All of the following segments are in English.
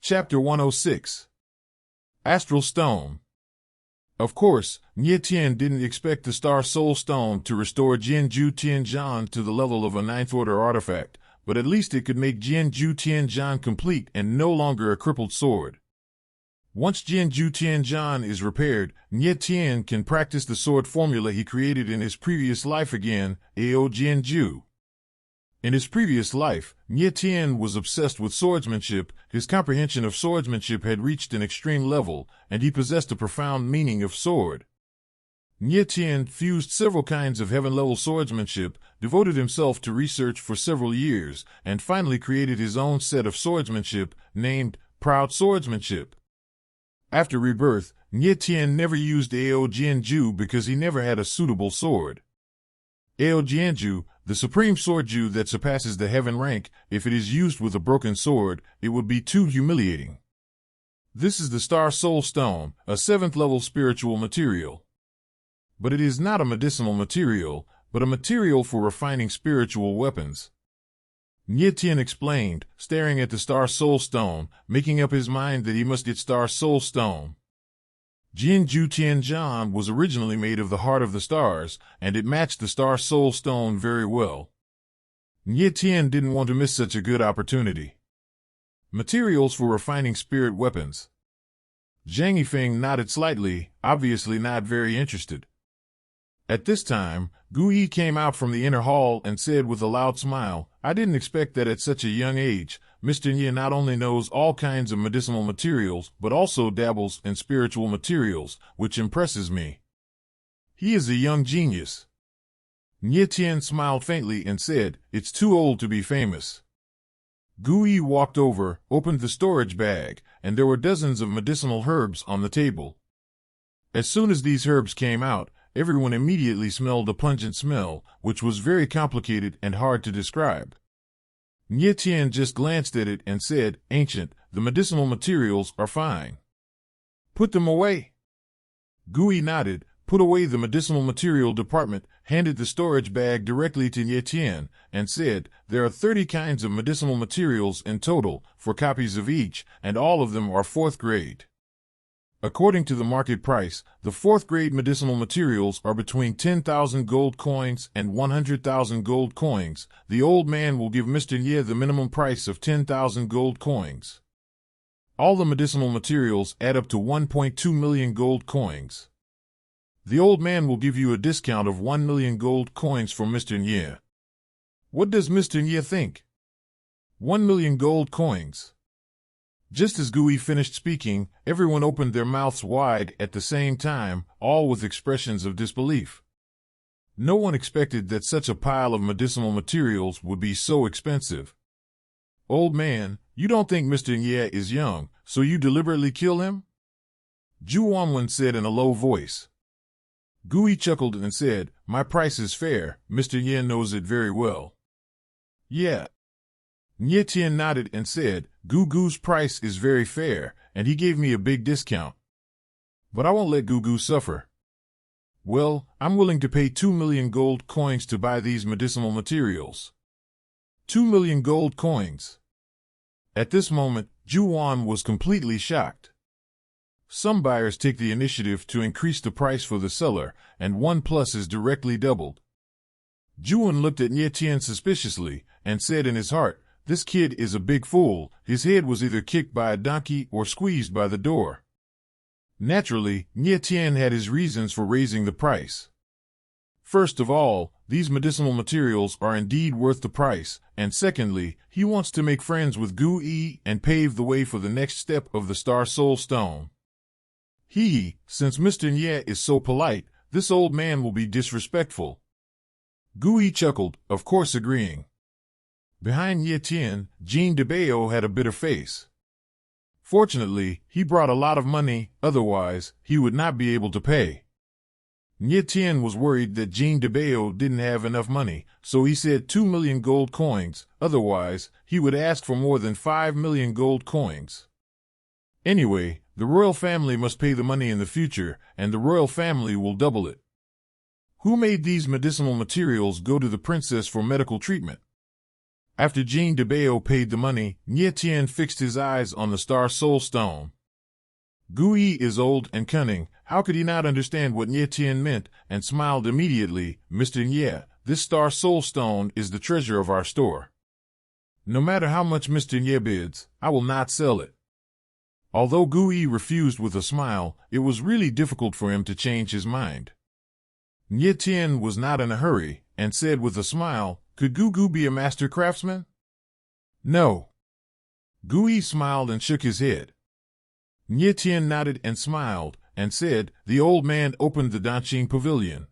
Chapter 106. Astral Stone. Of course, Nye Tien didn't expect the Star Soul Stone to restore Jianzhu Tianzhan to the level of a ninth-order artifact, but at least it could make Jianzhu Tianzhan complete and no longer a crippled sword. Once Jianzhu Tianzhan is repaired, Nye Tien can practice the sword formula he created in his previous life again, Ao Jianzhu. In his previous life, Nye Tien was obsessed with swordsmanship. His comprehension of swordsmanship had reached an extreme level, and he possessed a profound meaning of sword. Nye Tien fused several kinds of heaven-level swordsmanship, devoted himself to research for several years, and finally created his own set of swordsmanship, named Proud Swordsmanship. After rebirth, Nye Tien never used Ao Jianzhu because he never had a suitable sword. Ao Jianzhu, the supreme swordju that surpasses the heaven rank, if it is used with a broken sword, it would be too humiliating. This is the Star Soul Stone, a 7th-level spiritual material. But it is not a medicinal material, but a material for refining spiritual weapons. Nye Tien explained, staring at the Star Soul Stone, making up his mind that he must get Star Soul Stone. Jianzhu Tianzhan was originally made of the heart of the stars, and it matched the Star Soul Stone very well. Nye Tien didn't want to miss such a good opportunity. Materials for refining spirit weapons. Zhang Yifeng nodded slightly, obviously not very interested. At this time, Gu Yi came out from the inner hall and said with a loud smile, "I didn't expect that at such a young age, Mr. Nye not only knows all kinds of medicinal materials, but also dabbles in spiritual materials, which impresses me. He is a young genius." Nye Tien smiled faintly and said, "It's too old to be famous." Gu Yi walked over, opened the storage bag, and there were dozens of medicinal herbs on the table. As soon as these herbs came out, everyone immediately smelled a pungent smell, which was very complicated and hard to describe. Nye Tien just glanced at it and said, "Ancient, the medicinal materials are fine. Put them away." Gu Yi nodded, put away the medicinal material department, handed the storage bag directly to Nye Tien, and said, "There are 30 kinds of medicinal materials in total, 4 copies of each, and all of them are 4th grade. According to the market price, the 4th grade medicinal materials are between 10,000 gold coins and 100,000 gold coins. The old man will give Mr. Nye the minimum price of 10,000 gold coins. All the medicinal materials add up to 1.2 million gold coins. The old man will give you a discount of 1 million gold coins for Mr. Nye." What does Mr. Nye think? 1 million gold coins. Just as Gu Yi finished speaking, everyone opened their mouths wide at the same time, all with expressions of disbelief. No one expected that such a pile of medicinal materials would be so expensive. "Old man, you don't think Mr. Nye is young, so you deliberately kill him?" Zhu Wanwen said in a low voice. Gu Yi chuckled and said, "My price is fair, Mr. Nye knows it very well." "Yeah." Nye Tien nodded and said, "Gugu's price is very fair, and he gave me a big discount. But I won't let Gugu suffer. Well, I'm willing to pay 2 million gold coins to buy these medicinal materials." 2 million gold coins. At this moment, Zhu Wan was completely shocked. Some buyers take the initiative to increase the price for the seller, and 1 plus is directly doubled. Zhu Wan looked at Nye Tien suspiciously, and said in his heart, "This kid is a big fool. His head was either kicked by a donkey or squeezed by the door." Naturally, Nye Tien had his reasons for raising the price. First of all, these medicinal materials are indeed worth the price, and secondly, he wants to make friends with Gu Yi and pave the way for the next step of the Star Soul Stone. Since Mr. Nye is so polite, this old man will be disrespectful. Gu Yi chuckled, of course agreeing. Behind Nye Tien, Jean de Bao had a bitter face. Fortunately, he brought a lot of money, otherwise, he would not be able to pay. Nye Tien was worried that Jean de Bao didn't have enough money, so he said 2 million gold coins, otherwise, he would ask for more than 5 million gold coins. Anyway, the royal family must pay the money in the future, and the royal family will double it. Who made these medicinal materials go to the princess for medical treatment? After Jean de Bayo paid the money, Nie Tien fixed his eyes on the Star Soul Stone. Gui is old and cunning. How could he not understand what Nie Tien meant, and smiled immediately. Mr. Nie, this Star Soul Stone is the treasure of our store. No matter how much Mr. Nie bids, I will not sell it. Although Gui refused with a smile, it was really difficult for him to change his mind. Nie Tien was not in a hurry, and said with a smile, "Could Gugu be a master craftsman?" "No." Gui smiled and shook his head. Nie Tien nodded and smiled, and said, "The old man opened the Danqing Pavilion.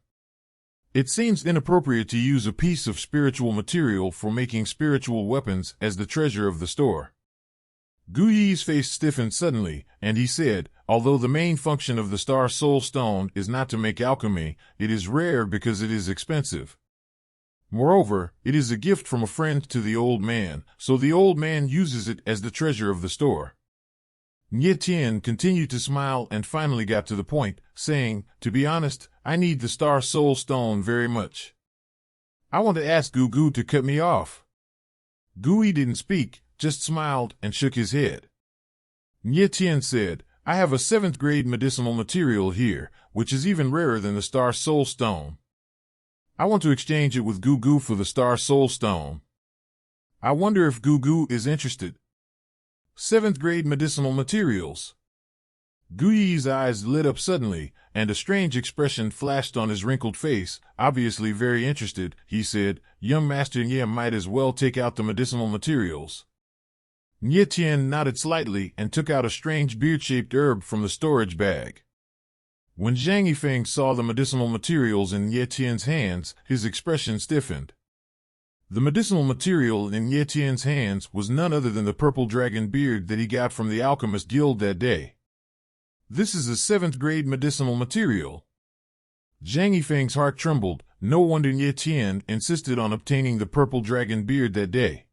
It seems inappropriate to use a piece of spiritual material for making spiritual weapons as the treasure of the store." Gui's face stiffened suddenly, and he said, "Although the main function of the Star Soul Stone is not to make alchemy, it is rare because it is expensive. Moreover, it is a gift from a friend to the old man, so the old man uses it as the treasure of the store." Nie Tien continued to smile and finally got to the point, saying, "To be honest, I need the Star Soul Stone very much. I want to ask Gugu to cut me off." Gui didn't speak, just smiled and shook his head. Nie Tien said, "I have a 7th grade medicinal material here, which is even rarer than the Star Soul Stone. I want to exchange it with Gugu for the Star Soul Stone. I wonder if Gugu is interested." 7th grade medicinal materials. Gui's eyes lit up suddenly, and a strange expression flashed on his wrinkled face. Obviously very interested, he said, "Young Master Nie might as well take out the medicinal materials." Nie Tien nodded slightly and took out a strange beard-shaped herb from the storage bag. When Zhang Yifeng saw the medicinal materials in Nie Tien's hands, his expression stiffened. The medicinal material in Nie Tien's hands was none other than the purple dragon beard that he got from the Alchemist Guild that day. "This is a 7th grade medicinal material." Zhang Yifeng's heart trembled. No wonder Nie Tien insisted on obtaining the purple dragon beard that day.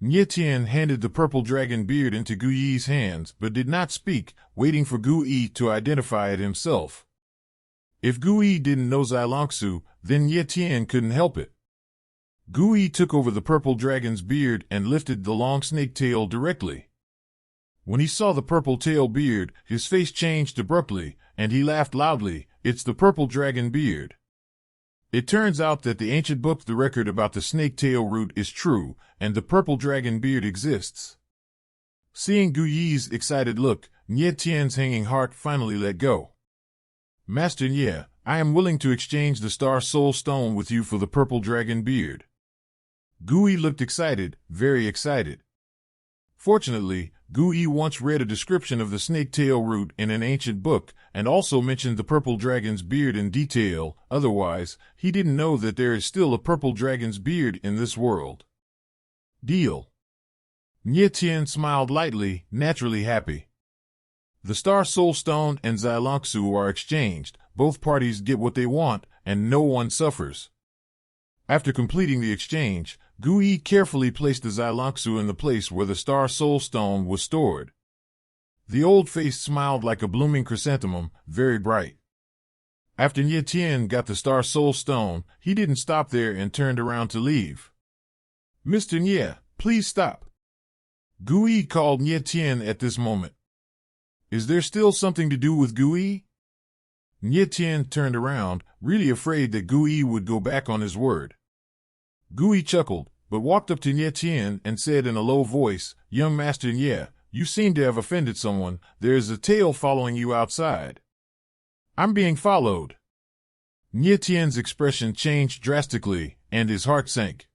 Nie Tien handed the purple dragon beard into Gui's hands, but did not speak, waiting for Gui to identify it himself. If Gui didn't know Xilongsu, then Nie Tien couldn't help it. Gui took over the purple dragon's beard and lifted the long snake tail directly. When he saw the purple tail beard, his face changed abruptly, and he laughed loudly. "It's the purple dragon beard." It turns out that the ancient book, the record about the snake tail root, is true, and the purple dragon beard exists. Seeing Gui's excited look, Nie Tien's hanging heart finally let go. "Master Nie, I am willing to exchange the Star Soul Stone with you for the purple dragon beard." Gui looked excited, very excited. Fortunately, Gui once read a description of the snake tail root in an ancient book, and also mentioned the purple dragon's beard in detail. Otherwise, he didn't know that there is still a purple dragon's beard in this world. Deal. Nie Tien smiled lightly, naturally happy. The Star Soul Stone and Xilongsu are exchanged, both parties get what they want, and no one suffers. After completing the exchange, Gui carefully placed the Xilongsu in the place where the Star Soul Stone was stored. The old face smiled like a blooming chrysanthemum, very bright. After Nie Tien got the Star Soul Stone, he didn't stop there and turned around to leave. "Mr. Nie, please stop." Gui called Nie Tien at this moment. "Is there still something to do with Gui?" Nie Tien turned around, really afraid that Gui would go back on his word. Gui chuckled, but walked up to Nie Tien and said in a low voice, "Young Master Nie, you seem to have offended someone. There is a tail following you outside." "I'm being followed." Nie Tien's expression changed drastically, and his heart sank.